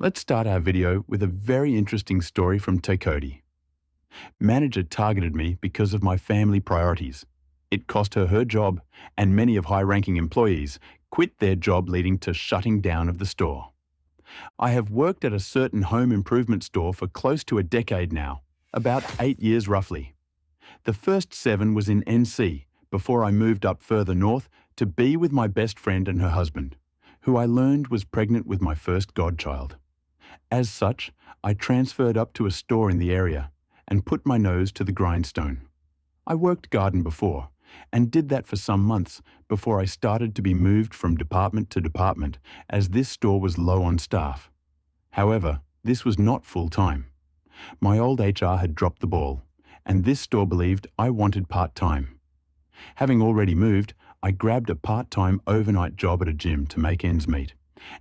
Let's start our video with a very interesting story from Takoti. Manager targeted me because of my family priorities. It cost her her job, and many of high-ranking employees quit their job, leading to shutting down of the store. I have worked at a certain home improvement store for close to a decade now, about 8 years roughly. The first 7 was in NC before I moved up further north to be with my best friend and her husband, who I learned was pregnant with my first godchild. As such, I transferred up to a store in the area and put my nose to the grindstone. I worked garden before and did that for some months before I started to be moved from department to department, as this store was low on staff. However, this was not full-time. My old HR had dropped the ball, and this store believed I wanted part-time. Having already moved, I grabbed a part-time overnight job at a gym to make ends meet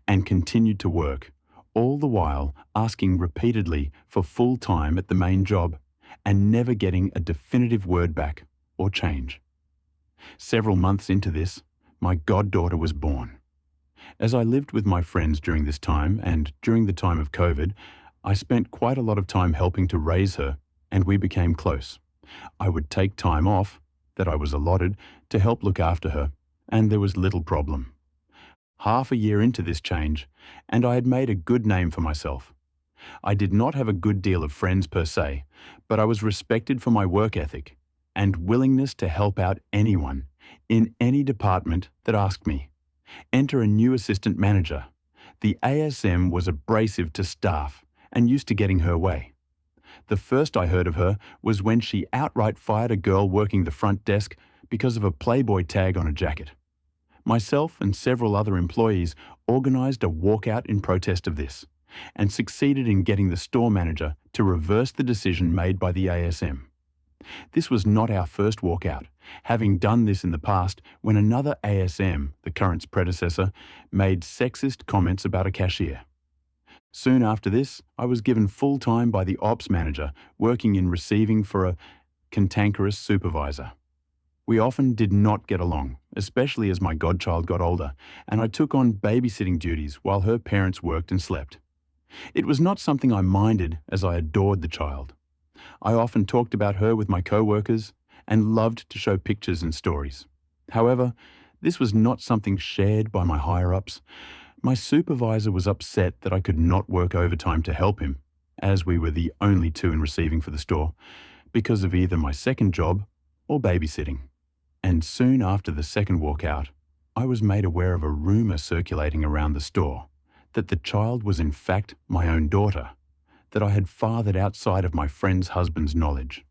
and continued to work, all the while asking repeatedly for full-time at the main job and never getting a definitive word back or change. Several months into this, my goddaughter was born. As I lived with my friends during this time and during the time of COVID, I spent quite a lot of time helping to raise her, and we became close. I would take time off that I was allotted to help look after her, and there was little problem. Half a year into this change, and I had made a good name for myself. I did not have a good deal of friends per se, but I was respected for my work ethic and willingness to help out anyone in any department that asked me. Enter a new assistant manager. The ASM was abrasive to staff and used to getting her way. The first I heard of her was when she outright fired a girl working the front desk because of a Playboy tag on a jacket. Myself and several other employees organized a walkout in protest of this and succeeded in getting the store manager to reverse the decision made by the ASM. This was not our first walkout, having done this in the past when another ASM, the current's predecessor, made sexist comments about a cashier. Soon after this, I was given full-time by the ops manager working in receiving for a cantankerous supervisor. We often did not get along, especially as my godchild got older, and I took on babysitting duties while her parents worked and slept. It was not something I minded, as I adored the child. I often talked about her with my co-workers and loved to show pictures and stories. However, this was not something shared by my higher-ups. My supervisor was upset that I could not work overtime to help him, as we were the only 2 in receiving for the store, because of either my second job or babysitting. And soon after the second walkout, I was made aware of a rumor circulating around the store that the child was in fact my own daughter, that I had fathered outside of my friend's husband's knowledge.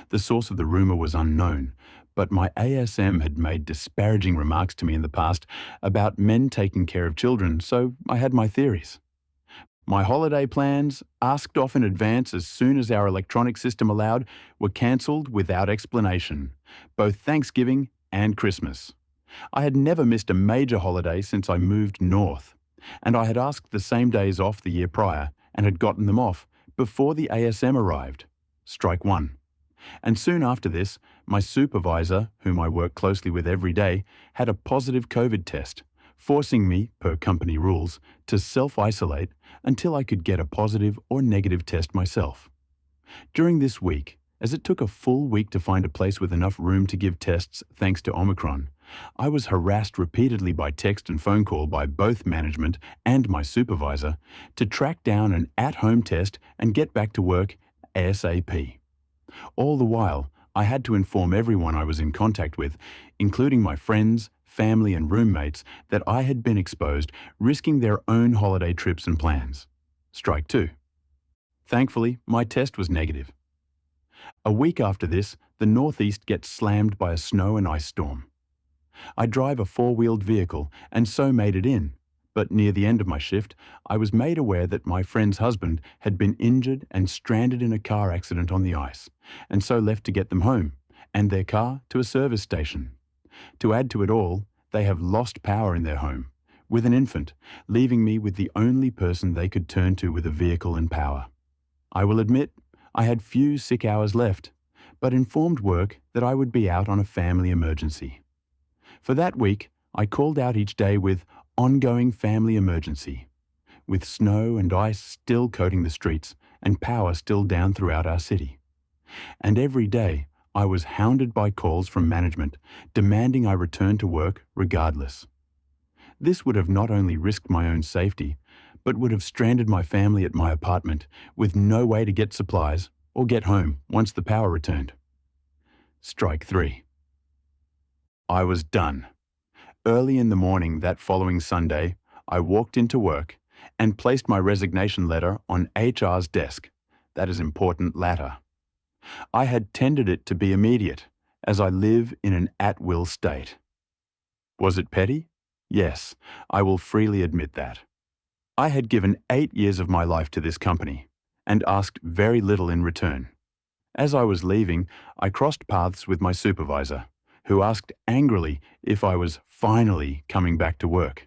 The source of the rumor was unknown, but my ASM had made disparaging remarks to me in the past about men taking care of children, so I had my theories. My holiday plans, asked off in advance as soon as our electronic system allowed, were cancelled without explanation, both Thanksgiving and Christmas. I had never missed a major holiday since I moved north, and I had asked the same days off the year prior and had gotten them off before the ASM arrived. Strike one. And soon after this, my supervisor, whom I work closely with every day, had a positive COVID test, forcing me, per company rules, to self-isolate until I could get a positive or negative test myself. During this week, as it took a full week to find a place with enough room to give tests thanks to Omicron, I was harassed repeatedly by text and phone call by both management and my supervisor to track down an at-home test and get back to work ASAP. All the while, I had to inform everyone I was in contact with, including my friends, family and roommates, that I had been exposed, risking their own holiday trips and plans. Strike two. Thankfully, my test was negative. A week after this, the Northeast gets slammed by a snow and ice storm. I drive a 4-wheeled vehicle and so made it in, but near the end of my shift, I was made aware that my friend's husband had been injured and stranded in a car accident on the ice, and so left to get them home, and their car to a service station. To add to it all, they have lost power in their home, with an infant, leaving me with the only person they could turn to with a vehicle and power. I will admit, I had few sick hours left, but informed work that I would be out on a family emergency. For that week, I called out each day with ongoing family emergency, with snow and ice still coating the streets and power still down throughout our city. And every day, I was hounded by calls from management demanding I return to work regardless. This would have not only risked my own safety, but would have stranded my family at my apartment with no way to get supplies or get home once the power returned. Strike 3. I was done. Early in the morning that following Sunday, I walked into work and placed my resignation letter on HR's desk. That is important latter. I had tendered it to be immediate, as I live in an at-will state. Was it petty? Yes, I will freely admit that. I had given 8 years of my life to this company and asked very little in return. As I was leaving, I crossed paths with my supervisor, who asked angrily if I was finally coming back to work.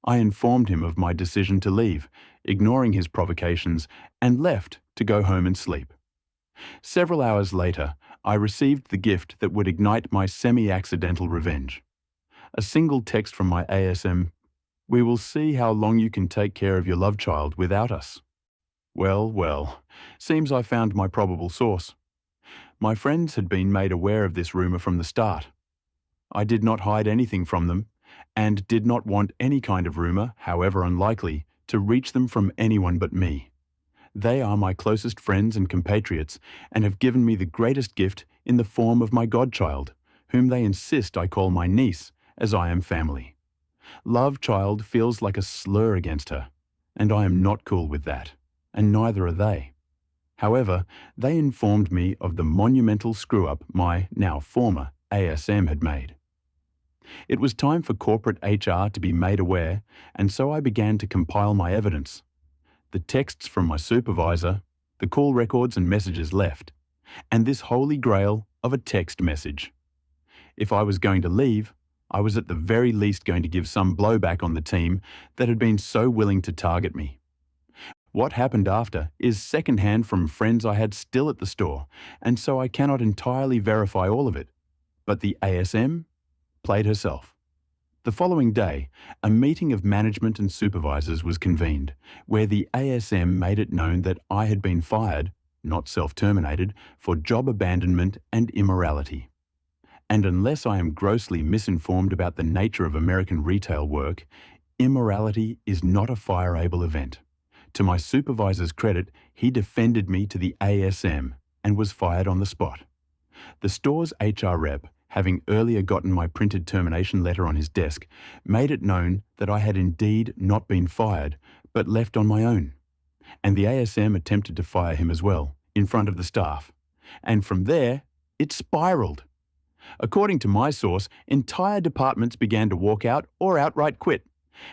I informed him of my decision to leave, ignoring his provocations, and left to go home and sleep. Several hours later, I received the gift that would ignite my semi-accidental revenge. A single text from my ASM, "We will see how long you can take care of your love child without us." Well, seems I found my probable source. My friends had been made aware of this rumour from the start. I did not hide anything from them, and did not want any kind of rumour, however unlikely, to reach them from anyone but me. They are my closest friends and compatriots, and have given me the greatest gift in the form of my godchild, whom they insist I call my niece, as I am family. Love child feels like a slur against her, and I am not cool with that, and neither are they. However, they informed me of the monumental screw-up my, now former, ASM had made. It was time for corporate HR to be made aware, and so I began to compile my evidence. The texts from my supervisor, the call records and messages left, and this holy grail of a text message. If I was going to leave, I was at the very least going to give some blowback on the team that had been so willing to target me. What happened after is secondhand from friends I had still at the store, and so I cannot entirely verify all of it. But the ASM played herself. The following day, a meeting of management and supervisors was convened, where the ASM made it known that I had been fired, not self-terminated, for job abandonment and immorality. And unless I am grossly misinformed about the nature of American retail work, immorality is not a fireable event. To my supervisor's credit, he defended me to the ASM and was fired on the spot. The store's HR rep, having earlier gotten my printed termination letter on his desk, made it known that I had indeed not been fired, but left on my own. And the ASM attempted to fire him as well, in front of the staff. And from there, it spiraled. According to my source, entire departments began to walk out or outright quit,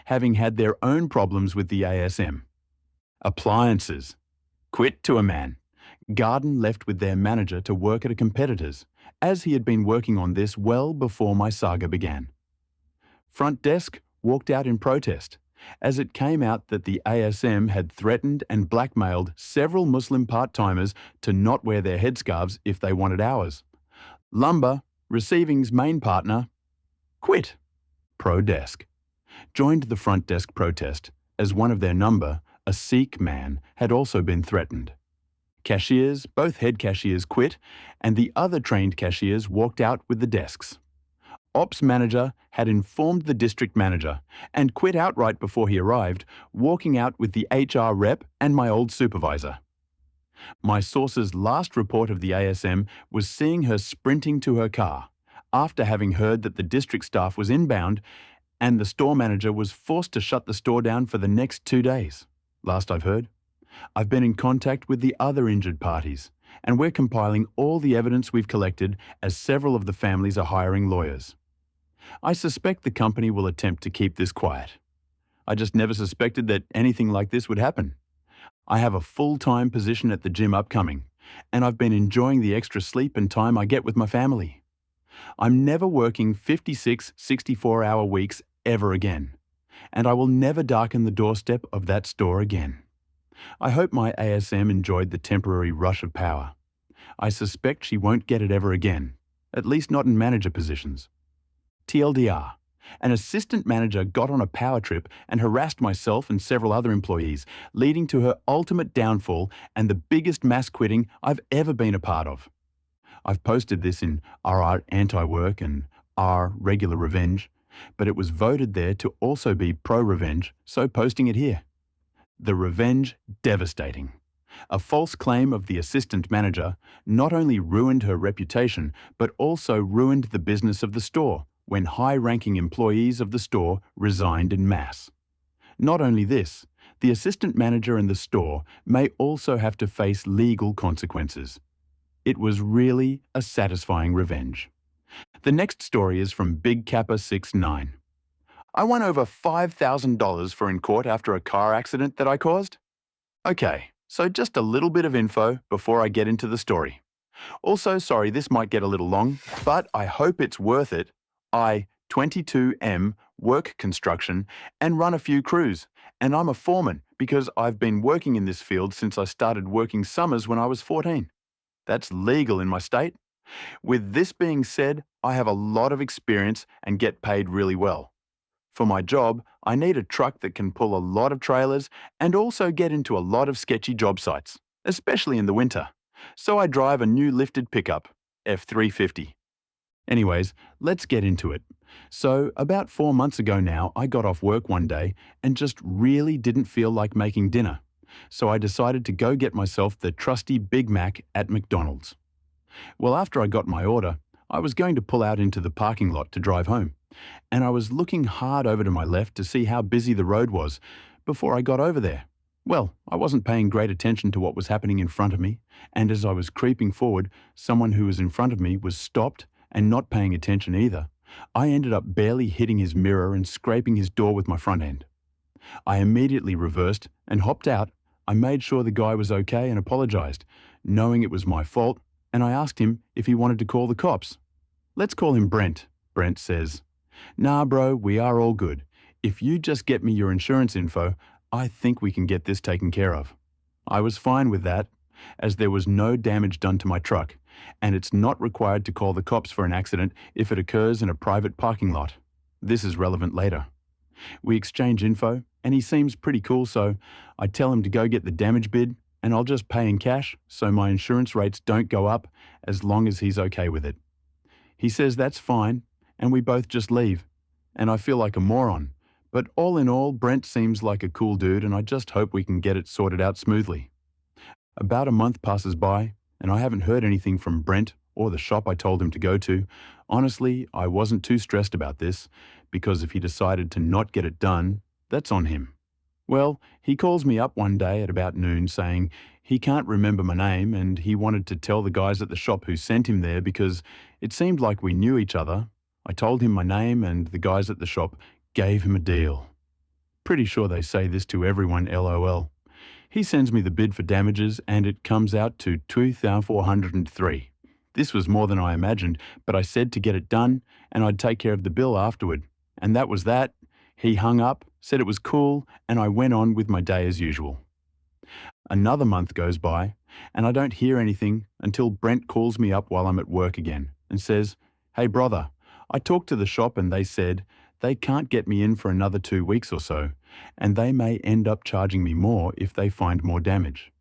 having had their own problems with the ASM. Appliances. Quit to a man. Garden left with their manager to work at a competitor's, as he had been working on this well before my saga began. Front desk walked out in protest, as it came out that the ASM had threatened and blackmailed several Muslim part-timers to not wear their headscarves if they wanted hours. Lumber, receiving's main partner, quit. Pro desk. Joined the front desk protest, as one of their number, a Sikh man, had also been threatened. Cashiers, both head cashiers quit, and the other trained cashiers walked out with the desks. Ops manager had informed the district manager and quit outright before he arrived, walking out with the HR rep and my old supervisor. My source's last report of the ASM was seeing her sprinting to her car, after having heard that the district staff was inbound and the store manager was forced to shut the store down for the next 2 days, last I've heard. I've been in contact with the other injured parties, and we're compiling all the evidence we've collected as several of the families are hiring lawyers. I suspect the company will attempt to keep this quiet. I just never suspected that anything like this would happen. I have a full-time position at the gym upcoming, and I've been enjoying the extra sleep and time I get with my family. I'm never working 56, 64-hour weeks ever again, and I will never darken the doorstep of that store again. I hope my ASM enjoyed the temporary rush of power. I suspect she won't get it ever again, at least not in manager positions. TLDR, An assistant manager got on a power trip and harassed myself and several other employees, leading to her ultimate downfall and the biggest mass quitting I've ever been a part of. I've posted this in RR Anti-Work and R Regular Revenge, but it was voted there to also be pro-revenge, so posting it here. The revenge devastating. A false claim of the assistant manager not only ruined her reputation, but also ruined the business of the store when high-ranking employees of the store resigned en masse. Not only this, the assistant manager in the store may also have to face legal consequences. It was really a satisfying revenge. The next story is from Big Kappa 69. I won over $5,000 for in court after a car accident that I caused. Okay, so just a little bit of info before I get into the story. Also, sorry this might get a little long, but I hope it's worth it. I, 22M, work construction and run a few crews, and I'm a foreman because I've been working in this field since I started working summers when I was 14. That's legal in my state. With this being said, I have a lot of experience and get paid really well. For my job, I need a truck that can pull a lot of trailers and also get into a lot of sketchy job sites, especially in the winter. So I drive a new lifted pickup, F350. Anyways, let's get into it. So, about 4 months ago now, I got off work one day and just really didn't feel like making dinner. So I decided to go get myself the trusty Big Mac at McDonald's. Well, after I got my order, I was going to pull out into the parking lot to drive home, and I was looking hard over to my left to see how busy the road was before I got over there. Well, I wasn't paying great attention to what was happening in front of me, and as I was creeping forward, someone who was in front of me was stopped and not paying attention either. I ended up barely hitting his mirror and scraping his door with my front end. I immediately reversed and hopped out. I made sure the guy was okay and apologized, knowing it was my fault, and I asked him if he wanted to call the cops. Let's call him Brent, Brent says. Nah, bro, we are all good. If you just get me your insurance info, I think we can get this taken care of. I was fine with that, as there was no damage done to my truck, and it's not required to call the cops for an accident if it occurs in a private parking lot. This is relevant later. We exchange info, and he seems pretty cool, so I tell him to go get the damage bid, and I'll just pay in cash so my insurance rates don't go up as long as he's okay with it. He says that's fine, and we both just leave, and I feel like a moron. But all in all, Brent seems like a cool dude, and I just hope we can get it sorted out smoothly. About a month passes by, and I haven't heard anything from Brent or the shop I told him to go to. Honestly, I wasn't too stressed about this, because if he decided to not get it done, that's on him. Well, he calls me up one day at about noon saying he can't remember my name and he wanted to tell the guys at the shop who sent him there because it seemed like we knew each other. I told him my name and the guys at the shop gave him a deal. Pretty sure they say this to everyone, LOL. He sends me the bid for damages and it comes out to $2,403. This was more than I imagined, but I said to get it done and I'd take care of the bill afterward. And that was that. He hung up, said it was cool, and I went on with my day as usual. Another month goes by, and I don't hear anything until Brent calls me up while I'm at work again and says, "Hey brother, I talked to the shop and they said they can't get me in for another 2 weeks or so, and they may end up charging me more if they find more damage."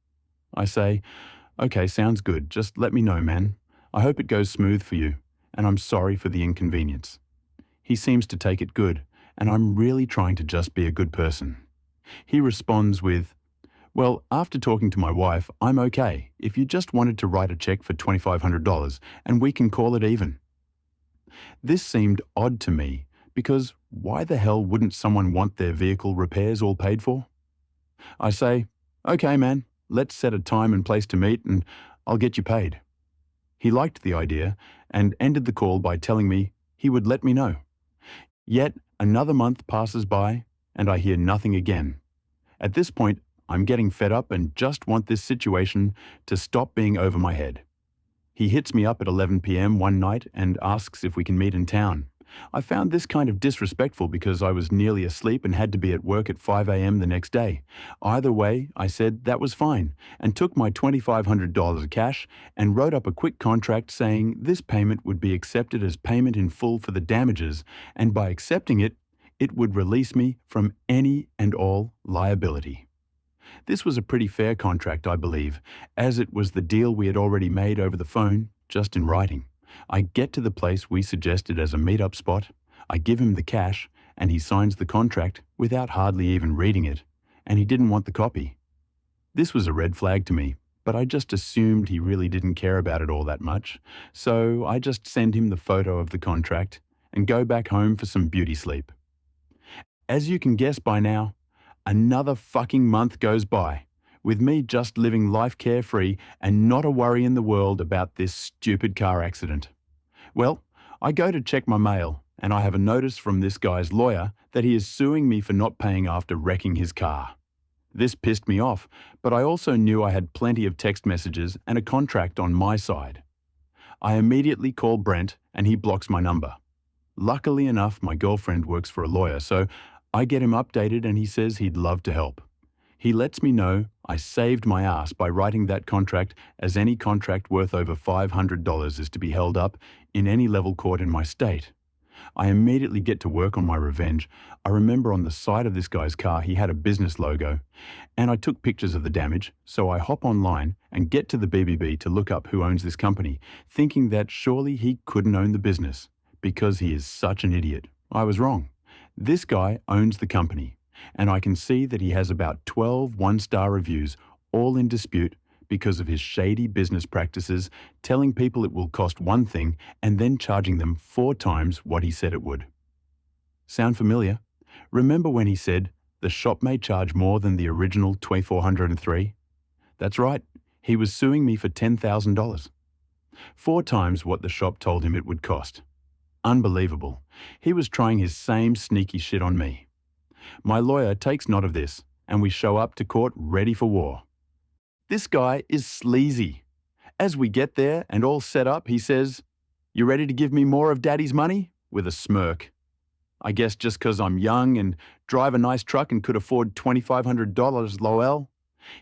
I say, "Okay, sounds good. Just let me know, man. I hope it goes smooth for you, and I'm sorry for the inconvenience." He seems to take it good, and I'm really trying to just be a good person. He responds with, "Well, after talking to my wife, I'm okay if you just wanted to write a check for $2,500 and we can call it even." This seemed odd to me because why the hell wouldn't someone want their vehicle repairs all paid for? I say, "Okay, man, let's set a time and place to meet and I'll get you paid." He liked the idea and ended the call by telling me he would let me know. Yet another month passes by and I hear nothing again. At this point, I'm getting fed up and just want this situation to stop being over my head. He hits me up at 11 p.m. one night and asks if we can meet in town. I found this kind of disrespectful because I was nearly asleep and had to be at work at 5 a.m. the next day. Either way, I said that was fine and took my $2,500 of cash and wrote up a quick contract saying this payment would be accepted as payment in full for the damages, and by accepting it, it would release me from any and all liability. This was a pretty fair contract, I believe, as it was the deal we had already made over the phone, just in writing. I get to the place we suggested as a meet-up spot, I give him the cash, and he signs the contract without hardly even reading it, and he didn't want the copy. This was a red flag to me, but I just assumed he really didn't care about it all that much, so I just send him the photo of the contract and go back home for some beauty sleep. As you can guess by now, another fucking month goes by, with me just living life carefree and not a worry in the world about this stupid car accident. Well, I go to check my mail, and I have a notice from this guy's lawyer that he is suing me for not paying after wrecking his car. This pissed me off, but I also knew I had plenty of text messages and a contract on my side. I immediately call Brent, and he blocks my number. Luckily enough, my girlfriend works for a lawyer, so I get him updated and he says he'd love to help. He lets me know I saved my ass by writing that contract, as any contract worth over $500 is to be held up in any level court in my state. I immediately get to work on my revenge. I remember on the side of this guy's car he had a business logo, and I took pictures of the damage, so I hop online and get to the BBB to look up who owns this company, thinking that surely he couldn't own the business, because he is such an idiot. I was wrong. This guy owns the company, and I can see that he has about 12 one-star reviews, all in dispute because of his shady business practices, telling people it will cost one thing and then charging them 4 times what he said it would. Sound familiar? Remember when he said, the shop may charge more than the original $2,403? That's right, he was suing me for $10,000. 4 times what the shop told him it would cost. Unbelievable. He was trying his same sneaky shit on me. My lawyer takes note of this, and we show up to court ready for war. This guy is sleazy. As we get there and all set up, he says, "You ready to give me more of Daddy's money?" with a smirk. I guess just 'cause I'm young and drive a nice truck and could afford $2,500, lol.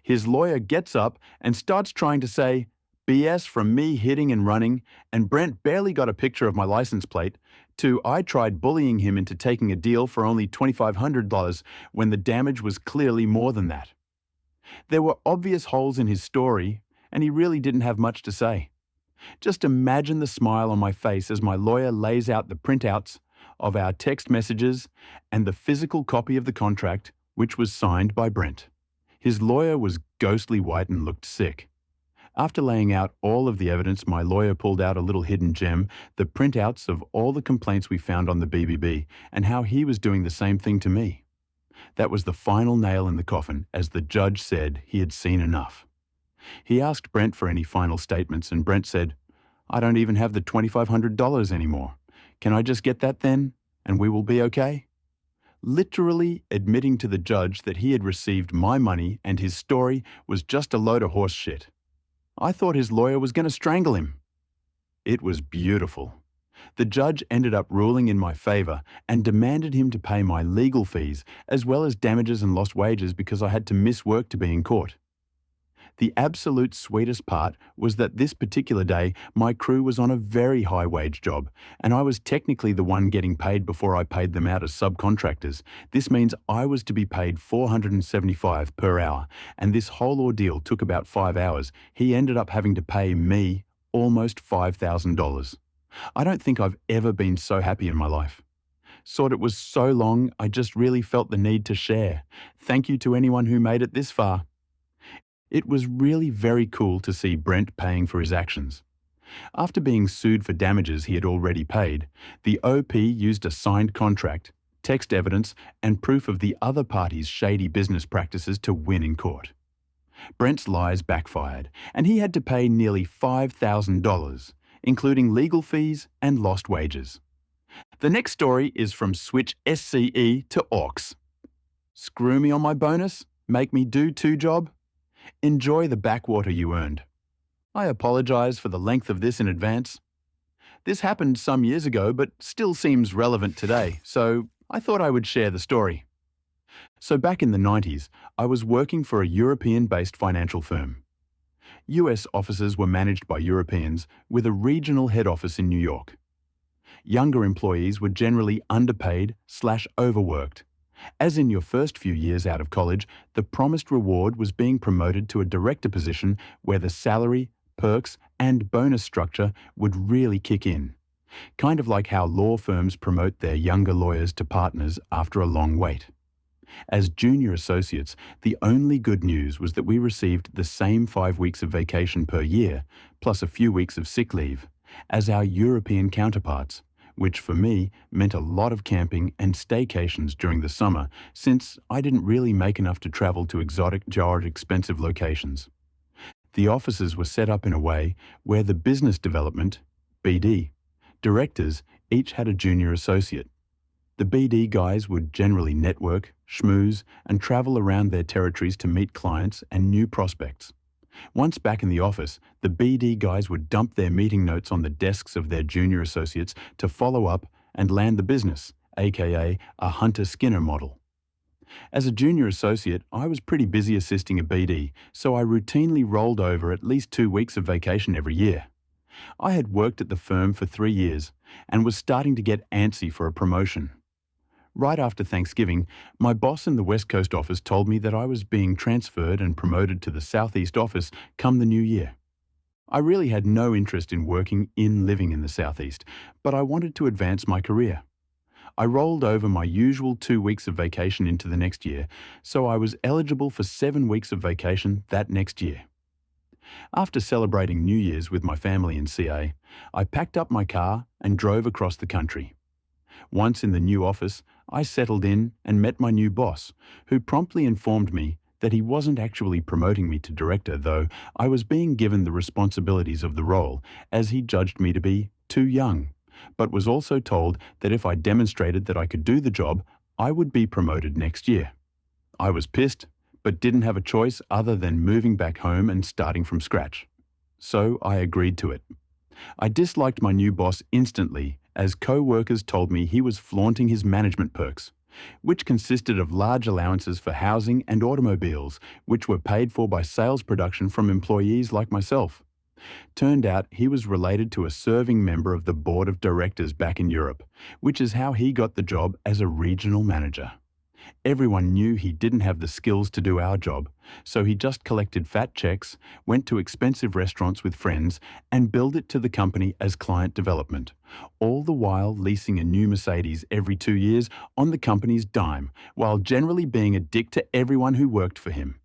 His lawyer gets up and starts trying to say, BS from me hitting and running, and Brent barely got a picture of my license plate, to I tried bullying him into taking a deal for only $2,500 when the damage was clearly more than that. There were obvious holes in his story, and he really didn't have much to say. Just imagine the smile on my face as my lawyer lays out the printouts of our text messages and the physical copy of the contract, which was signed by Brent. His lawyer was ghostly white and looked sick. After laying out all of the evidence, my lawyer pulled out a little hidden gem, the printouts of all the complaints we found on the BBB and how he was doing the same thing to me. That was the final nail in the coffin, as the judge said he had seen enough. He asked Brent for any final statements, and Brent said, "I don't even have the $2,500 anymore. Can I just get that then, and we will be okay?" Literally admitting to the judge that he had received my money and his story was just a load of horse shit. I thought his lawyer was going to strangle him. It was beautiful. The judge ended up ruling in my favor and demanded him to pay my legal fees as well as damages and lost wages because I had to miss work to be in court. The absolute sweetest part was that this particular day, my crew was on a very high-wage job, and I was technically the one getting paid before I paid them out as subcontractors. This means I was to be paid $475 per hour, and this whole ordeal took about 5 hours. He ended up having to pay me almost $5,000. I don't think I've ever been so happy in my life. It was so long, I just really felt the need to share. Thank you to anyone who made it this far. It was really very cool to see Brent paying for his actions. After being sued for damages he had already paid, the OP used a signed contract, text evidence, and proof of the other party's shady business practices to win in court. Brent's lies backfired, and he had to pay nearly $5,000, including legal fees and lost wages. The next story is from Switch SCE to AUX. Screw me on my bonus? Make me do 2 job? Enjoy the backwater you earned. I apologize for the length of this in advance. This happened some years ago, but still seems relevant today, so I thought I would share the story. So back in the 90s, I was working for a European-based financial firm. US offices were managed by Europeans with a regional head office in New York. Younger employees were generally underpaid/overworked. As in your first few years out of college, the promised reward was being promoted to a director position where the salary, perks, and bonus structure would really kick in. Kind of like how law firms promote their younger lawyers to partners after a long wait. As junior associates, the only good news was that we received the same 5 weeks of vacation per year, plus a few weeks of sick leave, as our European counterparts, which for me meant a lot of camping and staycations during the summer, since I didn't really make enough to travel to exotic, jarred, expensive locations. The offices were set up in a way where the business development, BD, directors each had a junior associate. The BD guys would generally network, schmooze, and travel around their territories to meet clients and new prospects. Once back in the office, the BD guys would dump their meeting notes on the desks of their junior associates to follow up and land the business, aka a Hunter-Skinner model. As a junior associate, I was pretty busy assisting a BD, so I routinely rolled over at least 2 weeks of vacation every year. I had worked at the firm for 3 years and was starting to get antsy for a promotion. Right after Thanksgiving, my boss in the West Coast office told me that I was being transferred and promoted to the Southeast office come the new year. I really had no interest in living in the Southeast, but I wanted to advance my career. I rolled over my usual 2 weeks of vacation into the next year, so I was eligible for 7 weeks of vacation that next year. After celebrating New Year's with my family in CA, I packed up my car and drove across the country. Once in the new office, I settled in and met my new boss, who promptly informed me that he wasn't actually promoting me to director, though I was being given the responsibilities of the role, as he judged me to be too young, but was also told that if I demonstrated that I could do the job, I would be promoted next year. I was pissed, but didn't have a choice other than moving back home and starting from scratch. So I agreed to it. I disliked my new boss instantly, as co-workers told me he was flaunting his management perks, which consisted of large allowances for housing and automobiles, which were paid for by sales production from employees like myself. Turned out he was related to a serving member of the board of directors back in Europe, which is how he got the job as a regional manager. Everyone knew he didn't have the skills to do our job, so he just collected fat checks, went to expensive restaurants with friends, and billed it to the company as client development, all the while leasing a new Mercedes every 2 years on the company's dime, while generally being a dick to everyone who worked for him.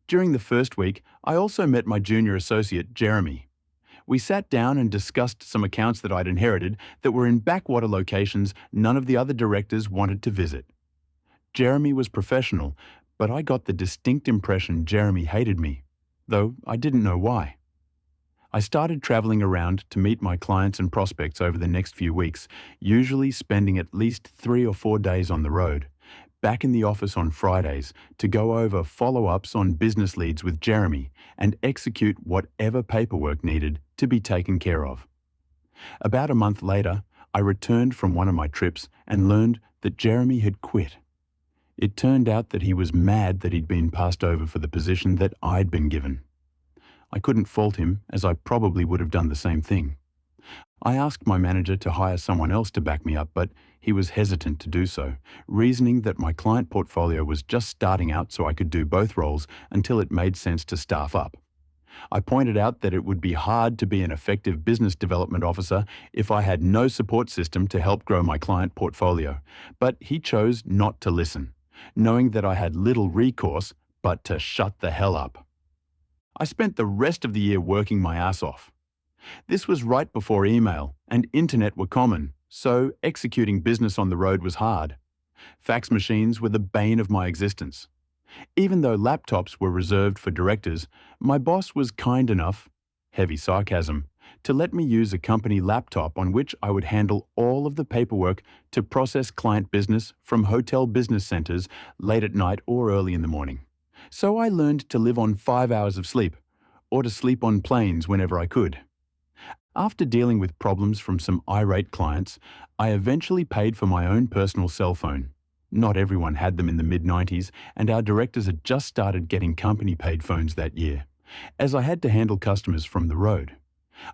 During the first week, I also met my junior associate, Jeremy. We sat down and discussed some accounts that I'd inherited that were in backwater locations none of the other directors wanted to visit. Jeremy was professional, but I got the distinct impression Jeremy hated me, though I didn't know why. I started traveling around to meet my clients and prospects over the next few weeks, usually spending at least 3 or 4 days on the road, back in the office on Fridays to go over follow-ups on business leads with Jeremy and execute whatever paperwork needed to be taken care of. About a month later, I returned from one of my trips and learned that Jeremy had quit. It turned out that he was mad that he'd been passed over for the position that I'd been given. I couldn't fault him, as I probably would have done the same thing. I asked my manager to hire someone else to back me up, but he was hesitant to do so, reasoning that my client portfolio was just starting out so I could do both roles until it made sense to staff up. I pointed out that it would be hard to be an effective business development officer if I had no support system to help grow my client portfolio, but he chose not to listen, knowing that I had little recourse but to shut the hell up. I spent the rest of the year working my ass off. This was right before email and internet were common, so executing business on the road was hard. Fax machines were the bane of my existence. Even though laptops were reserved for directors, my boss was kind enough, heavy sarcasm, to let me use a company laptop on which I would handle all of the paperwork to process client business from hotel business centers late at night or early in the morning. So I learned to live on 5 hours of sleep, or to sleep on planes whenever I could. After dealing with problems from some irate clients, I eventually paid for my own personal cell phone. Not everyone had them in the mid-90s, and our directors had just started getting company-paid phones that year, as I had to handle customers from the road.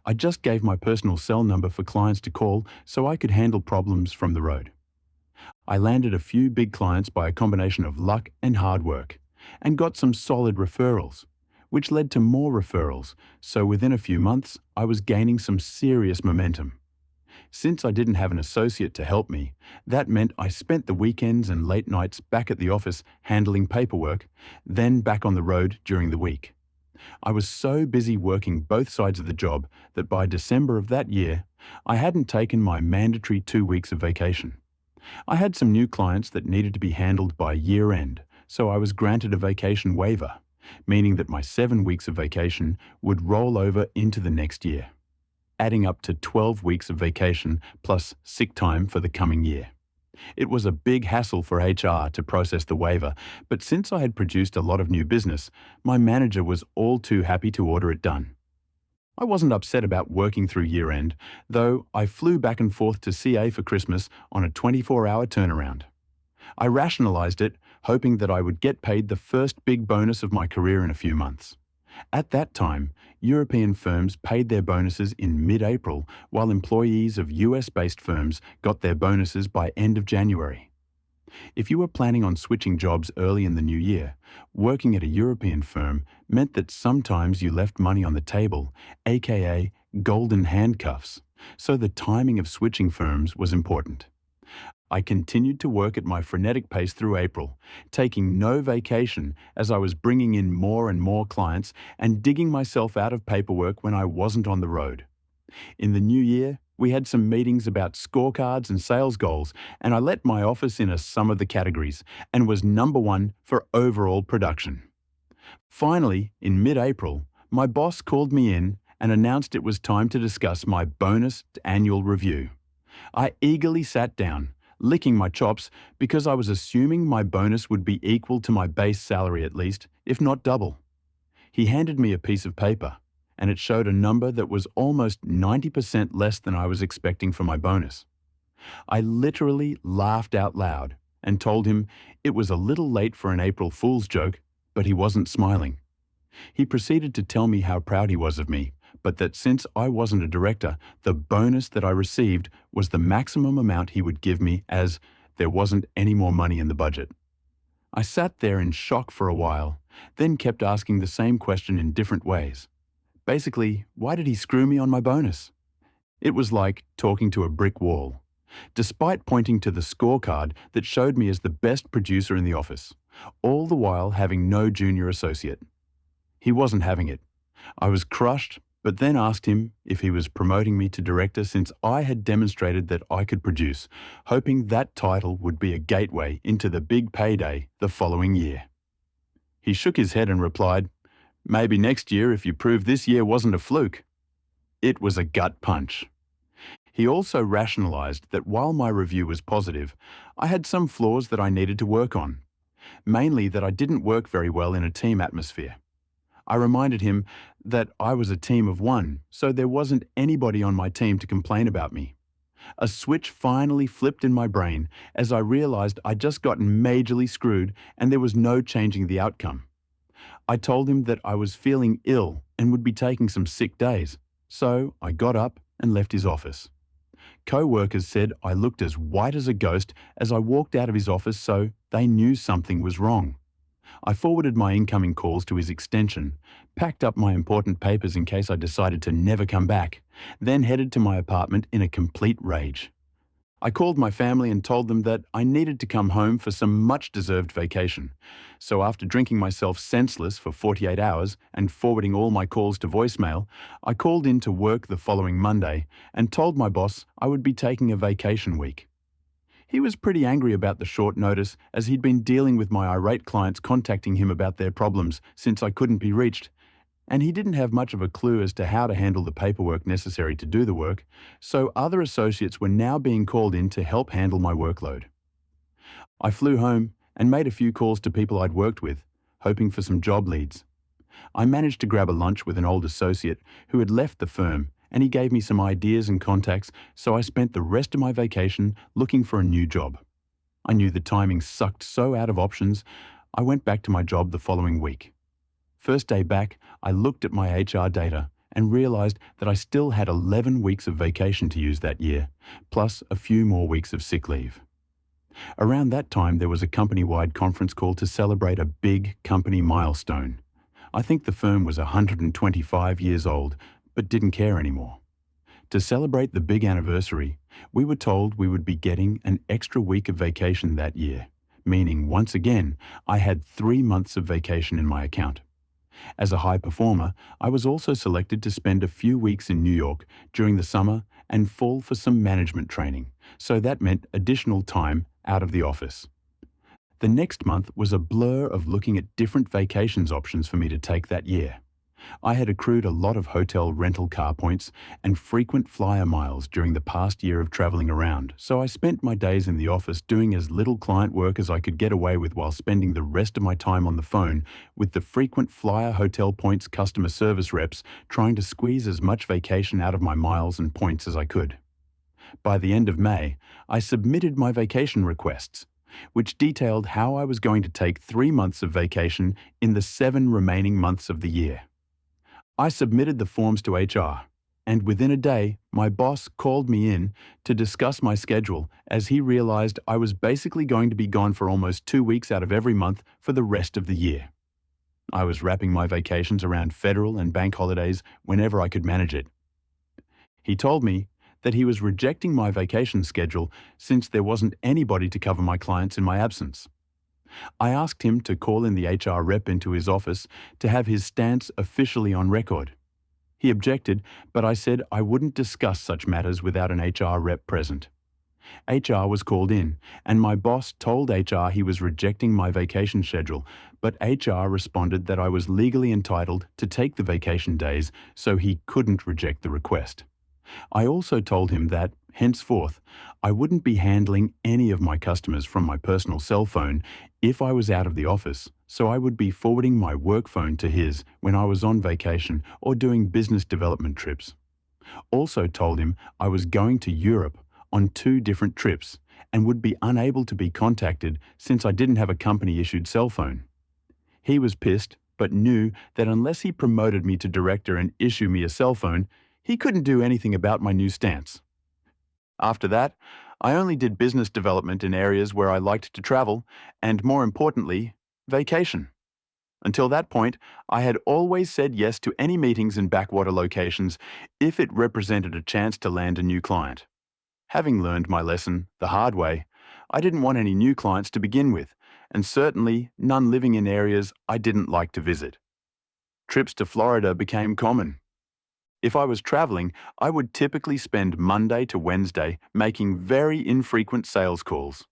I just gave my personal cell number for clients to call so I could handle problems from the road. I landed a few big clients by a combination of luck and hard work, and got some solid referrals, which led to more referrals, so within a few months, I was gaining some serious momentum. Since I didn't have an associate to help me, that meant I spent the weekends and late nights back at the office handling paperwork, then back on the road during the week. I was so busy working both sides of the job that by December of that year, I hadn't taken my mandatory 2 weeks of vacation. I had some new clients that needed to be handled by year end, so I was granted a vacation waiver, meaning that my 7 weeks of vacation would roll over into the next year, adding up to 12 weeks of vacation plus sick time for the coming year. It was a big hassle for HR to process the waiver, but since I had produced a lot of new business, my manager was all too happy to order it done. I wasn't upset about working through year-end, though I flew back and forth to CA for Christmas on a 24-hour turnaround. I rationalized it, hoping that I would get paid the first big bonus of my career in a few months. At that time, European firms paid their bonuses in mid-April, while employees of US-based firms got their bonuses by end of January. If you were planning on switching jobs early in the new year, working at a European firm meant that sometimes you left money on the table, aka golden handcuffs, so the timing of switching firms was important. I continued to work at my frenetic pace through April, taking no vacation as I was bringing in more and more clients and digging myself out of paperwork when I wasn't on the road. In the new year, we had some meetings about scorecards and sales goals, and I let my office in some of the categories and was number one for overall production. Finally, in mid-April, my boss called me in and announced it was time to discuss my bonus annual review. I eagerly sat down, licking my chops because I was assuming my bonus would be equal to my base salary at least, if not double. He handed me a piece of paper, and it showed a number that was almost 90% less than I was expecting for my bonus. I literally laughed out loud and told him it was a little late for an April Fool's joke, but he wasn't smiling. He proceeded to tell me how proud he was of me, but that since I wasn't a director, the bonus that I received was the maximum amount he would give me, as there wasn't any more money in the budget. I sat there in shock for a while, then kept asking the same question in different ways. Basically, why did he screw me on my bonus? It was like talking to a brick wall. Despite pointing to the scorecard that showed me as the best producer in the office, all the while having no junior associate. He wasn't having it. I was crushed, but then asked him if he was promoting me to director since I had demonstrated that I could produce, hoping that title would be a gateway into the big payday the following year. He shook his head and replied, "Maybe next year if you prove this year wasn't a fluke." It was a gut punch. He also rationalized that while my review was positive, I had some flaws that I needed to work on, mainly that I didn't work very well in a team atmosphere. I reminded him that I was a team of one, so there wasn't anybody on my team to complain about me. A switch finally flipped in my brain as I realized I'd just gotten majorly screwed and there was no changing the outcome. I told him that I was feeling ill and would be taking some sick days, so I got up and left his office. Co-workers said I looked as white as a ghost as I walked out of his office, so they knew something was wrong. I forwarded my incoming calls to his extension, packed up my important papers in case I decided to never come back, then headed to my apartment in a complete rage. I called my family and told them that I needed to come home for some much-deserved vacation. So after drinking myself senseless for 48 hours and forwarding all my calls to voicemail, I called in to work the following Monday and told my boss I would be taking a vacation week. He was pretty angry about the short notice, as he'd been dealing with my irate clients contacting him about their problems since I couldn't be reached, and he didn't have much of a clue as to how to handle the paperwork necessary to do the work, so other associates were now being called in to help handle my workload. I flew home and made a few calls to people I'd worked with, hoping for some job leads. I managed to grab a lunch with an old associate who had left the firm and he gave me some ideas and contacts, so I spent the rest of my vacation looking for a new job. I knew the timing sucked so out of options, I went back to my job the following week. First day back, I looked at my HR data and realized that I still had 11 weeks of vacation to use that year, plus a few more weeks of sick leave. Around that time, there was a company-wide conference call to celebrate a big company milestone. I think the firm was 125 years old, but didn't care anymore. To celebrate the big anniversary, we were told we would be getting an extra week of vacation that year, meaning once again, I had 3 months of vacation in my account. As a high performer, I was also selected to spend a few weeks in New York during the summer and fall for some management training, so that meant additional time out of the office. The next month was a blur of looking at different vacations options for me to take that year. I had accrued a lot of hotel rental car points and frequent flyer miles during the past year of traveling around, so I spent my days in the office doing as little client work as I could get away with while spending the rest of my time on the phone with the frequent flyer hotel points customer service reps trying to squeeze as much vacation out of my miles and points as I could. By the end of May, I submitted my vacation requests, which detailed how I was going to take 3 months of vacation in the 7 remaining months of the year. I submitted the forms to HR, and within a day, my boss called me in to discuss my schedule as he realized I was basically going to be gone for almost 2 weeks out of every month for the rest of the year. I was wrapping my vacations around federal and bank holidays whenever I could manage it. He told me that he was rejecting my vacation schedule since there wasn't anybody to cover my clients in my absence. I asked him to call in the HR rep into his office to have his stance officially on record. He objected, but I said I wouldn't discuss such matters without an HR rep present. HR was called in, and my boss told HR he was rejecting my vacation schedule, but HR responded that I was legally entitled to take the vacation days, so he couldn't reject the request. I also told him that, henceforth, I wouldn't be handling any of my customers from my personal cell phone if I was out of the office, so I would be forwarding my work phone to his when I was on vacation or doing business development trips. Also told him I was going to Europe on 2 different trips and would be unable to be contacted since I didn't have a company-issued cell phone. He was pissed, but knew that unless he promoted me to director and issue me a cell phone, he couldn't do anything about my new stance. After that, I only did business development in areas where I liked to travel and, more importantly, vacation. Until that point, I had always said yes to any meetings in backwater locations if it represented a chance to land a new client. Having learned my lesson the hard way, I didn't want any new clients to begin with, and certainly none living in areas I didn't like to visit. Trips to Florida became common. If I was traveling, I would typically spend Monday to Wednesday making very infrequent sales calls.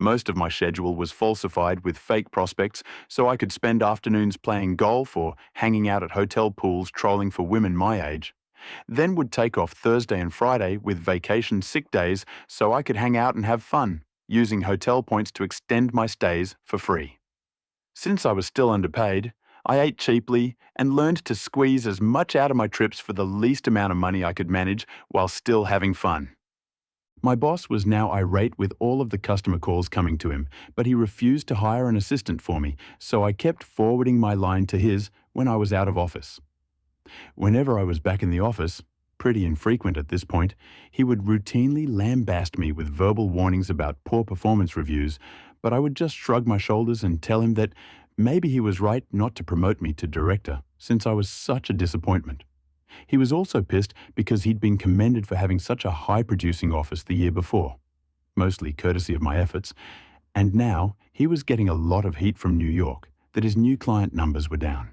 Most of my schedule was falsified with fake prospects so I could spend afternoons playing golf or hanging out at hotel pools trolling for women my age. Then would take off Thursday and Friday with vacation sick days so I could hang out and have fun, using hotel points to extend my stays for free. Since I was still underpaid, I ate cheaply and learned to squeeze as much out of my trips for the least amount of money I could manage while still having fun. My boss was now irate with all of the customer calls coming to him, but he refused to hire an assistant for me, so I kept forwarding my line to his when I was out of office. Whenever I was back in the office, pretty infrequent at this point, he would routinely lambaste me with verbal warnings about poor performance reviews, but I would just shrug my shoulders and tell him that maybe he was right not to promote me to director, since I was such a disappointment. He was also pissed because he'd been commended for having such a high-producing office the year before, mostly courtesy of my efforts, and now he was getting a lot of heat from New York that his new client numbers were down.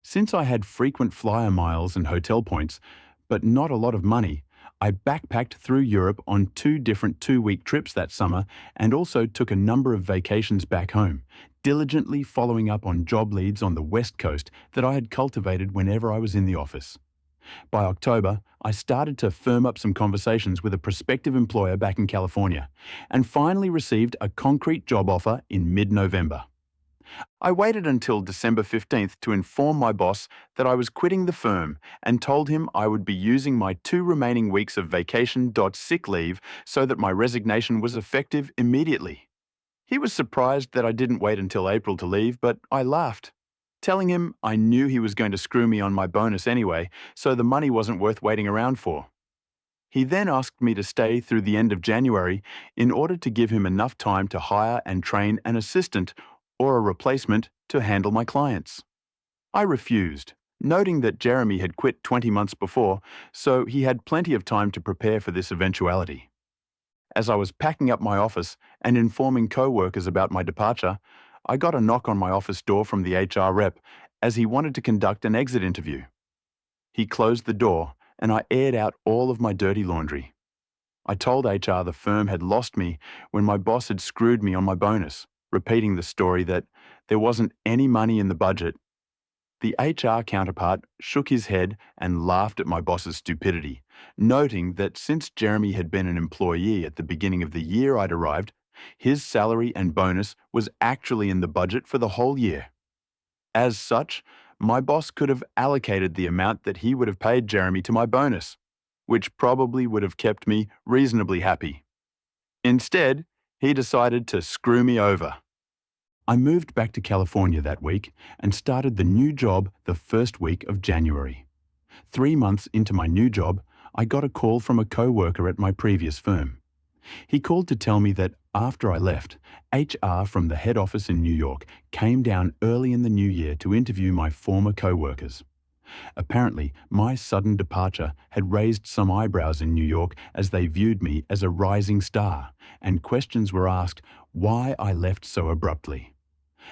Since I had frequent flyer miles and hotel points, but not a lot of money, I backpacked through Europe on 2 different 2-week trips that summer and also took a number of vacations back home, diligently following up on job leads on the West Coast that I had cultivated whenever I was in the office. By October, I started to firm up some conversations with a prospective employer back in California and finally received a concrete job offer in mid-November. I waited until December 15th to inform my boss that I was quitting the firm and told him I would be using my 2 remaining weeks of vacation.sick leave so that my resignation was effective immediately. He was surprised that I didn't wait until April to leave, but I laughed, telling him I knew he was going to screw me on my bonus anyway, so the money wasn't worth waiting around for. He then asked me to stay through the end of January in order to give him enough time to hire and train an assistant or a replacement to handle my clients. I refused, noting that Jeremy had quit 20 months before, so he had plenty of time to prepare for this eventuality. As I was packing up my office and informing co-workers about my departure, I got a knock on my office door from the HR rep as he wanted to conduct an exit interview. He closed the door and I aired out all of my dirty laundry. I told HR the firm had lost me when my boss had screwed me on my bonus, repeating the story that there wasn't any money in the budget. The HR counterpart shook his head and laughed at my boss's stupidity, noting that since Jeremy had been an employee at the beginning of the year I'd arrived, his salary and bonus was actually in the budget for the whole year. As such, my boss could have allocated the amount that he would have paid Jeremy to my bonus, which probably would have kept me reasonably happy. Instead, he decided to screw me over. I moved back to California that week and started the new job the first week of January. 3 months into my new job, I got a call from a co-worker at my previous firm. He called to tell me that after I left, HR from the head office in New York came down early in the new year to interview my former co-workers. Apparently, my sudden departure had raised some eyebrows in New York as they viewed me as a rising star, and questions were asked why I left so abruptly.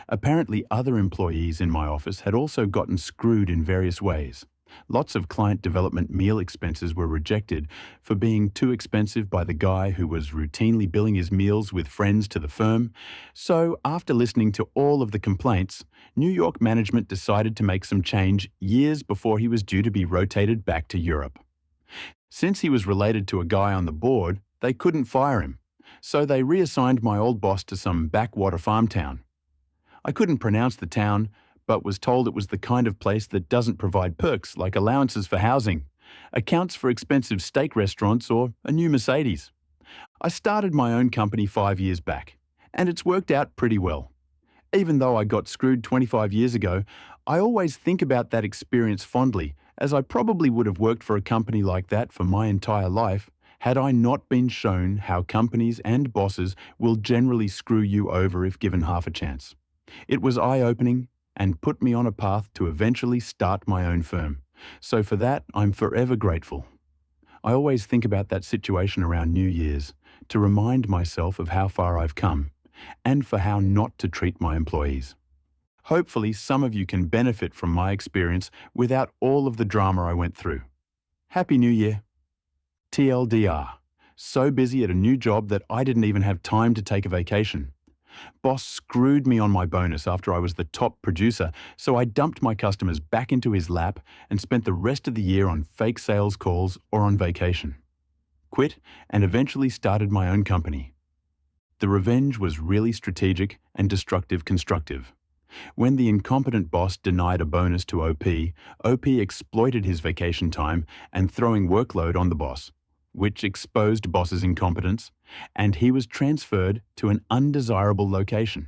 Apparently, other employees in my office had also gotten screwed in various ways. Lots of client development meal expenses were rejected for being too expensive by the guy who was routinely billing his meals with friends to the firm. So, after listening to all of the complaints, New York management decided to make some change years before he was due to be rotated back to Europe. Since he was related to a guy on the board, they couldn't fire him, so they reassigned my old boss to some backwater farm town. I couldn't pronounce the town, but was told it was the kind of place that doesn't provide perks like allowances for housing, accounts for expensive steak restaurants, or a new Mercedes. I started my own company 5 years back, and it's worked out pretty well. Even though I got screwed 25 years ago, I always think about that experience fondly, as I probably would have worked for a company like that for my entire life had I not been shown how companies and bosses will generally screw you over if given half a chance. It was eye-opening and put me on a path to eventually start my own firm. So for that, I'm forever grateful. I always think about that situation around New Year's to remind myself of how far I've come and for how not to treat my employees. Hopefully, some of you can benefit from my experience without all of the drama I went through. Happy New Year. TLDR. So busy at a new job that I didn't even have time to take a vacation. Boss screwed me on my bonus after I was the top producer, so I dumped my customers back into his lap and spent the rest of the year on fake sales calls or on vacation. Quit and eventually started my own company. The revenge was really strategic and destructive constructive. When the incompetent boss denied a bonus to OP exploited his vacation time and throwing workload on the boss, which exposed boss's incompetence, and he was transferred to an undesirable location,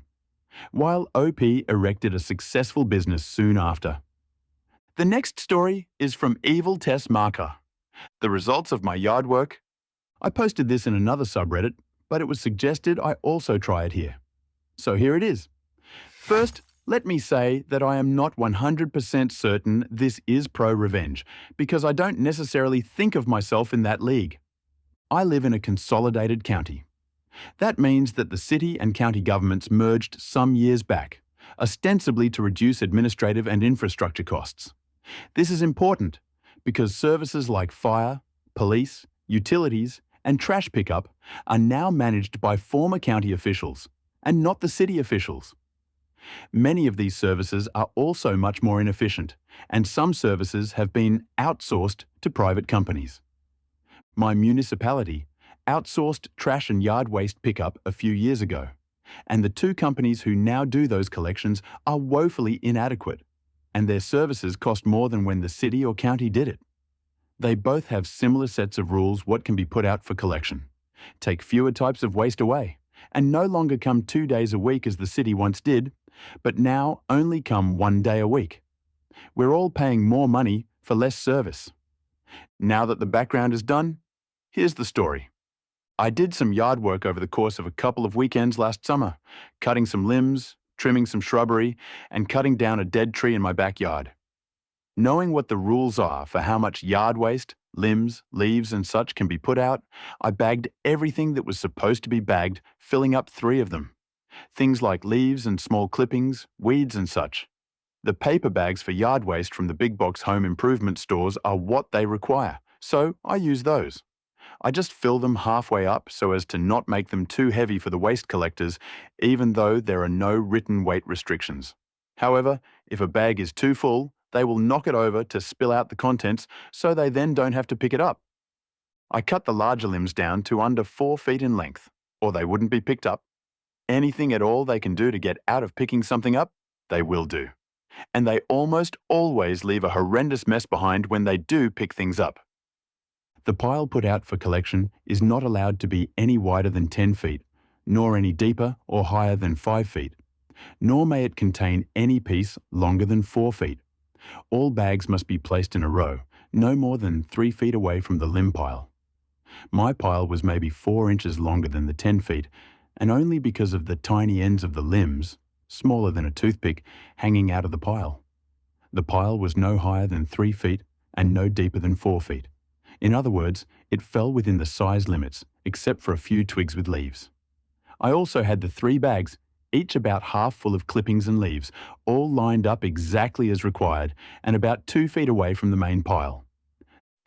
while OP erected a successful business soon after. The next story is from Evil Tess Marker. The results of my yard work. I posted this in another subreddit, but it was suggested I also try it here. So here it is. First, let me say that I am not 100% certain this is pro-revenge, because I don't necessarily think of myself in that league. I live in a consolidated county. That means that the city and county governments merged some years back, ostensibly to reduce administrative and infrastructure costs. This is important because services like fire, police, utilities, and trash pickup are now managed by former county officials and not the city officials. Many of these services are also much more inefficient, and some services have been outsourced to private companies. My municipality outsourced trash and yard waste pickup a few years ago, and the two companies who now do those collections are woefully inadequate, and their services cost more than when the city or county did it. They both have similar sets of rules what can be put out for collection, take fewer types of waste away, and no longer come 2 days a week as the city once did, but now only come 1 day a week. We're all paying more money for less service. Now that the background is done, here's the story. I did some yard work over the course of a couple of weekends last summer, cutting some limbs, trimming some shrubbery, and cutting down a dead tree in my backyard. Knowing what the rules are for how much yard waste, limbs, leaves and such can be put out, I bagged everything that was supposed to be bagged, filling up 3 of them. Things like leaves and small clippings, weeds and such. The paper bags for yard waste from the big box home improvement stores are what they require, so I use those. I just fill them halfway up so as to not make them too heavy for the waste collectors, even though there are no written weight restrictions. However, if a bag is too full, they will knock it over to spill out the contents so they then don't have to pick it up. I cut the larger limbs down to under 4 feet in length, or they wouldn't be picked up. Anything at all they can do to get out of picking something up, they will do. And they almost always leave a horrendous mess behind when they do pick things up. The pile put out for collection is not allowed to be any wider than 10 feet, nor any deeper or higher than 5 feet, nor may it contain any piece longer than 4 feet. All bags must be placed in a row, no more than 3 feet away from the limb pile. My pile was maybe 4 inches longer than the 10 feet, and only because of the tiny ends of the limbs, smaller than a toothpick, hanging out of the pile. The pile was no higher than 3 feet and no deeper than 4 feet. In other words, it fell within the size limits, except for a few twigs with leaves. I also had the 3 bags, each about half full of clippings and leaves, all lined up exactly as required and about 2 feet away from the main pile.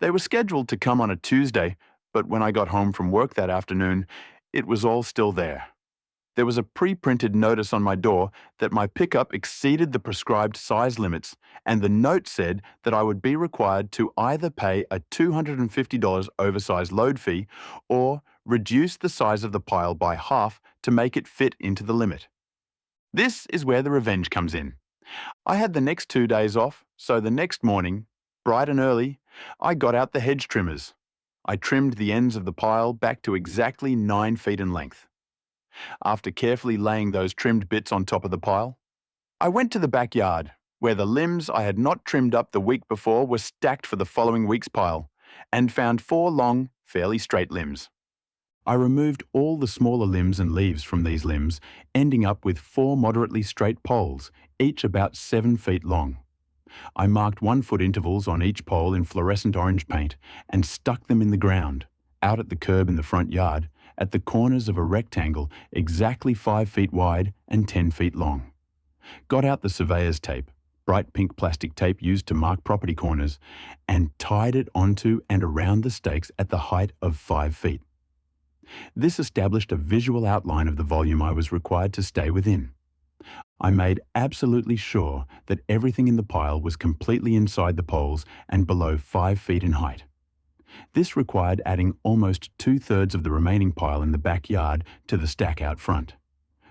They were scheduled to come on a Tuesday, but when I got home from work that afternoon, it was all still there. There was a pre-printed notice on my door that my pickup exceeded the prescribed size limits, and the note said that I would be required to either pay a $250 oversized load fee or reduce the size of the pile by half to make it fit into the limit. This is where the revenge comes in. I had the next 2 days off, so the next morning, bright and early, I got out the hedge trimmers. I trimmed the ends of the pile back to exactly 9 feet in length. After carefully laying those trimmed bits on top of the pile, I went to the backyard, where the limbs I had not trimmed up the week before were stacked for the following week's pile, and found 4 long, fairly straight limbs. I removed all the smaller limbs and leaves from these limbs, ending up with 4 moderately straight poles, each about 7 feet long. I marked 1-foot intervals on each pole in fluorescent orange paint and stuck them in the ground, out at the curb in the front yard, at the corners of a rectangle exactly 5 feet wide and 10 feet long. Got out the surveyor's tape, bright pink plastic tape used to mark property corners, and tied it onto and around the stakes at the height of 5 feet. This established a visual outline of the volume I was required to stay within. I made absolutely sure that everything in the pile was completely inside the poles and below 5 feet in height. This required adding almost 2/3 of the remaining pile in the backyard to the stack out front.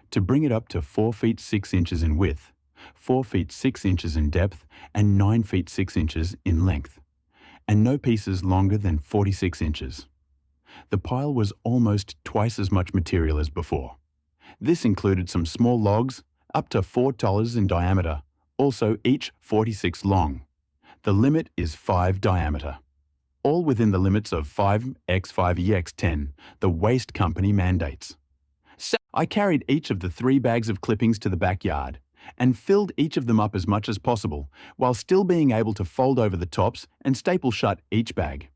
To bring it up to 4 feet 6 inches in width, 4 feet 6 inches in depth, and 9 feet 6 inches in length, and no pieces longer than 46 inches. The pile was almost twice as much material as before. This included some small logs, up to $4 in diameter, also each 46 long. The limit is 5 diameter. All within the limits of 5x5EX10, the waste company mandates. So I carried each of the 3 bags of clippings to the backyard and filled each of them up as much as possible, while still being able to fold over the tops and staple shut each bag.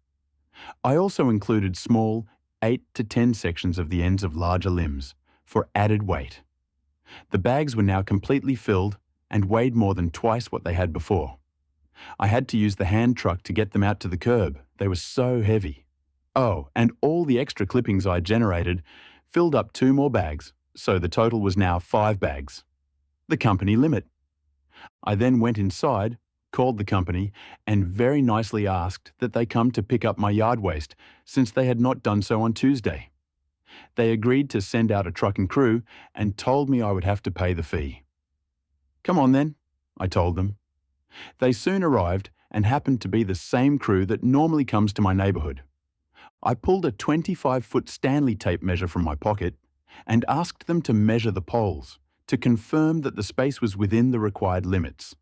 I also included small 8 to 10 sections of the ends of larger limbs for added weight. The bags were now completely filled and weighed more than twice what they had before. I had to use the hand truck to get them out to the curb. They were so heavy. Oh, and all the extra clippings I generated filled up 2 more bags, so the total was now 5 bags. The company limit. I then went inside, called the company, and very nicely asked that they come to pick up my yard waste, since they had not done so on Tuesday. They agreed to send out a truck and crew and told me I would have to pay the fee. Come on then, I told them. They soon arrived and happened to be the same crew that normally comes to my neighbourhood. I pulled a 25-foot Stanley tape measure from my pocket and asked them to measure the poles to confirm that the space was within the required limits.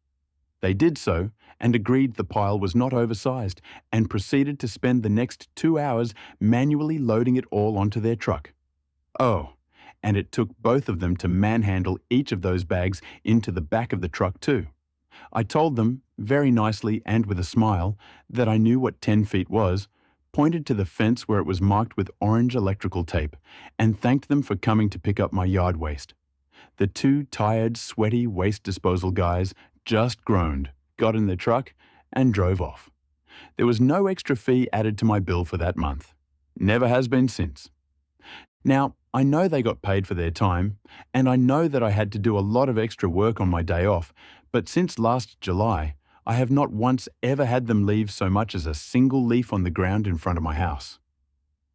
They did so and agreed the pile was not oversized and proceeded to spend the next 2 hours manually loading it all onto their truck. Oh, and it took both of them to manhandle each of those bags into the back of the truck too. I told them, very nicely and with a smile, that I knew what 10 feet was, pointed to the fence where it was marked with orange electrical tape, and thanked them for coming to pick up my yard waste. The two tired, sweaty waste disposal guys just groaned, got in their truck, and drove off. There was no extra fee added to my bill for that month. Never has been since. Now, I know they got paid for their time, and I know that I had to do a lot of extra work on my day off, but since last July, I have not once ever had them leave so much as a single leaf on the ground in front of my house.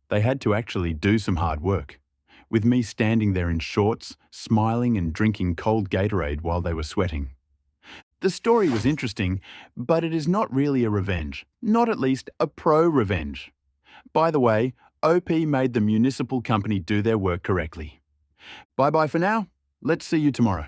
They had to actually do some hard work, with me standing there in shorts, smiling and drinking cold Gatorade while they were sweating. The story was interesting, but it is not really a revenge, not at least a pro-revenge. By the way, OP made the municipal company do their work correctly. Bye-bye for now. Let's see you tomorrow.